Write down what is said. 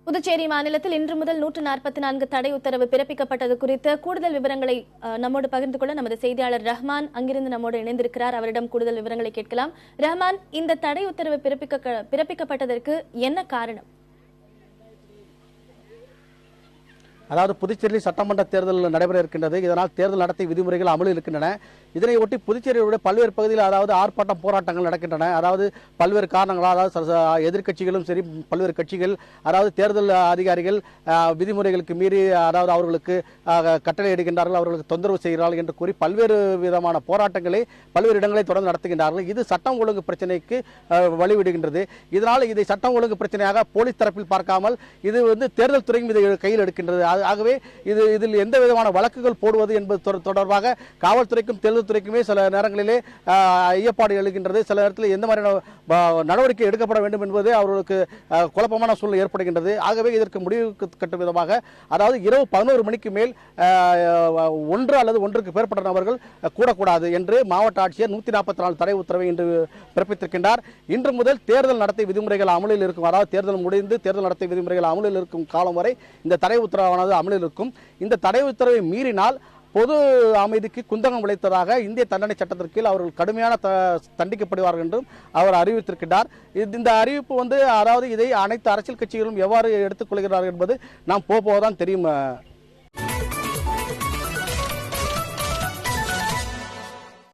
புதுச்சேரி மாநிலத்தில் இன்று முதல் 144 தடை உத்தரவு பிறப்பிக்கப்பட்டது குறித்த கூடுதல் விவரங்களை நம்மோடு பகிர்ந்து கொள்ள நமது செய்தியாளர் ரஹ்மான் அங்கிருந்து நம்மோடு இணைந்திருக்கிறார். அவரிடம் கூடுதல் விவரங்களை கேட்கலாம். ரஹ்மான், இந்த தடை உத்தரவு பிறப்பிக்கப்பட்டதற்கு என்ன காரணம்? அதாவது புதுச்சேரியில் சட்டமன்ற தேர்தல் நடைபெற இருக்கின்றது. இதனால் தேர்தல் நடத்தை விதிமுறைகள் அமலில் இருக்கின்றன. இதனை ஒட்டி புதுச்சேரியுடைய பல்வேறு பகுதியில் அதாவது ஆர்ப்பாட்டம் போராட்டங்கள் நடக்கின்றன. அதாவது பல்வேறு காரணங்களால் அதாவது எதிர்க்கட்சிகளும் சரி பல்வேறு கட்சிகள் அதாவது தேர்தல் அதிகாரிகள் விதிமுறைகளுக்கு மீறி அதாவது அவர்களுக்கு கட்டளை இடுகின்றார்கள், அவர்களுக்கு தொந்தரவு செய்கிறார்கள் என்று கூறி பல்வேறு விதமான போராட்டங்களை பல்வேறு இடங்களை தொடர்ந்து நடத்துகின்றார்கள். இது சட்டம் ஒழுங்கு பிரச்சனைக்கு வழிவிடுகின்றது. இதனால் இதை சட்டம் ஒழுங்கு பிரச்சனையாக போலீஸ் தரப்பில் பார்க்காமல் இது தேர்தல் துறையும் இதை கையில் எடுக்கின்றது. ஆகவே இதில் எந்த விதமான வழக்குகள் போடுவது என்பது தொடர்பாக காவல்துறைக்கும் தேர்தல் துறைக்குமே சில நேரங்களிலே ஐயப்பாடு எழுகின்றது. சில நேரத்தில் எந்த மாதிரியான நடவடிக்கை எடுக்கப்பட வேண்டும் என்பது அவர்களுக்கு குழப்பமான சூழ்நிலை ஏற்படுகின்றது. ஆகவே இதற்கு முடிவு கட்டும் விதமாக அதாவது இரவு 11 மணிக்கு மேல் ஒன்று அல்லது ஒன்றுக்கு மேற்பட்ட நபர்கள் கூடக்கூடாது என்று மாவட்ட ஆட்சியர் 144 தடை உத்தரவை இன்று பிறப்பித்திருக்கின்றார். இன்று முதல் தேர்தல் நடத்தை விதிமுறைகள் அமலில் இருக்கும். அதாவது தேர்தல் முடிந்து தேர்தல் நடத்தை விதிமுறைகள் அமலில் இருக்கும் காலம் வரை இந்த தடை உத்தரவானது அமலில் இருக்கும். இந்த தடை உத்தரவை மீறினால் பொது அமைதிக்கு குந்தகம் விளைத்ததாக இந்திய தண்டனை சட்டத்திற்கு கீழ் அவர்கள் கடுமையான தண்டிக்கப்படுவார்கள் என்றும் அவர் அறிவித்திருக்கிறார். இந்த அறிவிப்பு அதாவது இதை அனைத்து அரசியல் கட்சிகளும் எவ்வாறு எடுத்துக்கொள்கிறார்கள் என்பது நாம் போதான் தெரியும்.